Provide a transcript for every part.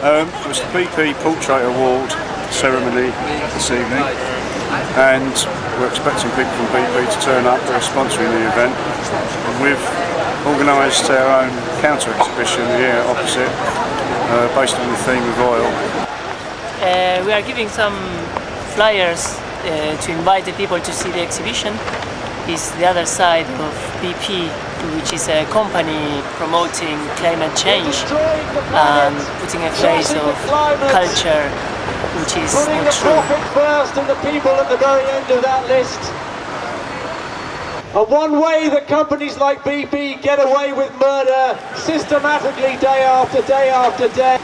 It was the BP Portrait Award ceremony this evening, and we're expecting people from BP to turn up. We're sponsoring the event. We've organised our own counter exhibition here opposite, based on the theme of oil. We are giving some flyers to invite the people to see the exhibition. It's the other side of BP, which is a company promoting climate change and putting a face of culture, which is not true. First and the people at the very end of that list. And one way that companies like BP get away with murder systematically day after day after day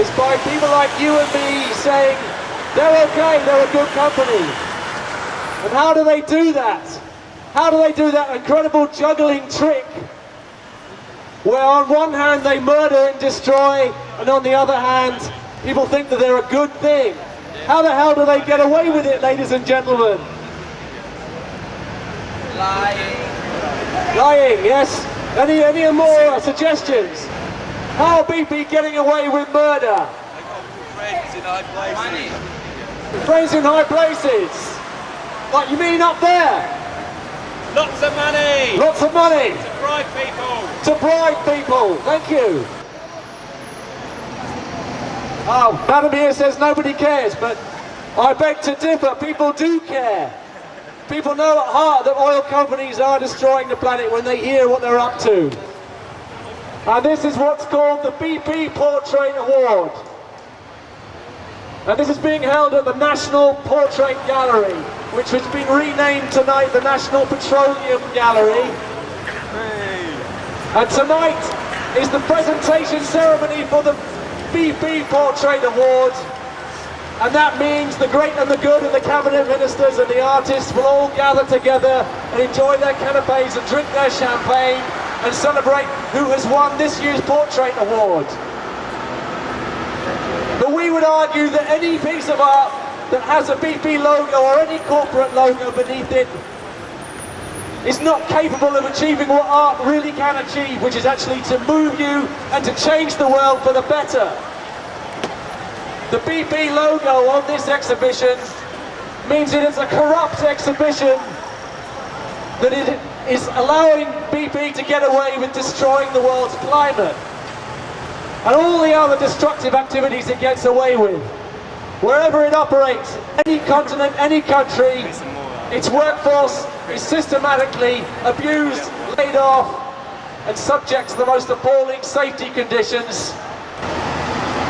is by people like you and me saying they're okay, they're a good company. And how do they do that? How do they do that incredible juggling trick where on one hand they murder and destroy, and on the other hand people think that they're a good thing? How the hell do they get away with it, ladies and gentlemen? Lying. Lying, yes. Any more suggestions? How are BP getting away with murder? Friends in high places. Friends in high places? Like, you mean up there? Lots of money. Lots of money. To bribe people. To bribe people. Thank you. Oh, Madam here says nobody cares, but I beg to differ. People do care. People know at heart that oil companies are destroying the planet when they hear what they're up to. And this is what's called the BP Portrait Award. And this is being held at the National Portrait Gallery, which has been renamed tonight the National Petroleum Gallery. And tonight is the presentation ceremony for the BP Portrait Award. And that means the great and the good and the cabinet ministers and the artists will all gather together and enjoy their canapes and drink their champagne and celebrate who has won this year's Portrait Award. But we would argue that any piece of art that has a BP logo or any corporate logo beneath it is not capable of achieving what art really can achieve, which is actually to move you and to change the world for the better. The BP logo on this exhibition means it is a corrupt exhibition, that it is allowing BP to get away with destroying the world's climate and all the other destructive activities it gets away with. Wherever it operates, any continent, any country, its workforce is systematically abused, laid off and subject to the most appalling safety conditions.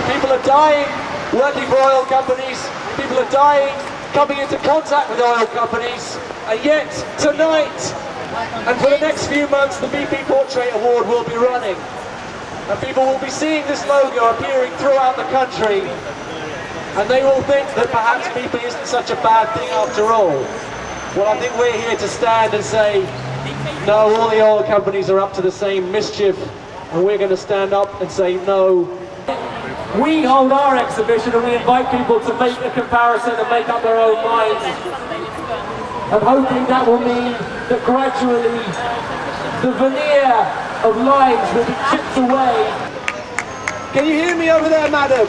People are dying working for oil companies, people are dying coming into contact with oil companies, and yet tonight and for the next few months the BP Portrait Award will be running, and people will be seeing this logo appearing throughout the country, and they will think that perhaps BP isn't such a bad thing after all. Well, I think we're here to stand and say, no, all the oil companies are up to the same mischief, and we're going to stand up and say no. We hold our exhibition and we invite people to make a comparison and make up their own minds. I'm hoping that will mean that gradually the veneer of lies will be chipped away. Can you hear me over there, madam?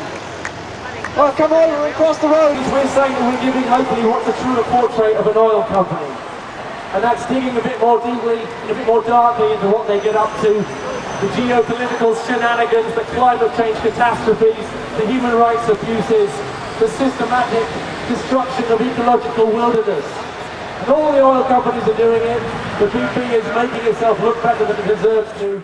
Oh, come over across the road. We're saying that we're giving hopefully what's a truer portrait of an oil company. And that's digging a bit more deeply and a bit more darkly into what they get up to. The geopolitical shenanigans, the climate change catastrophes, the human rights abuses, the systematic destruction of ecological wilderness. And all the oil companies are doing it, the BP is making itself look better than it deserves to.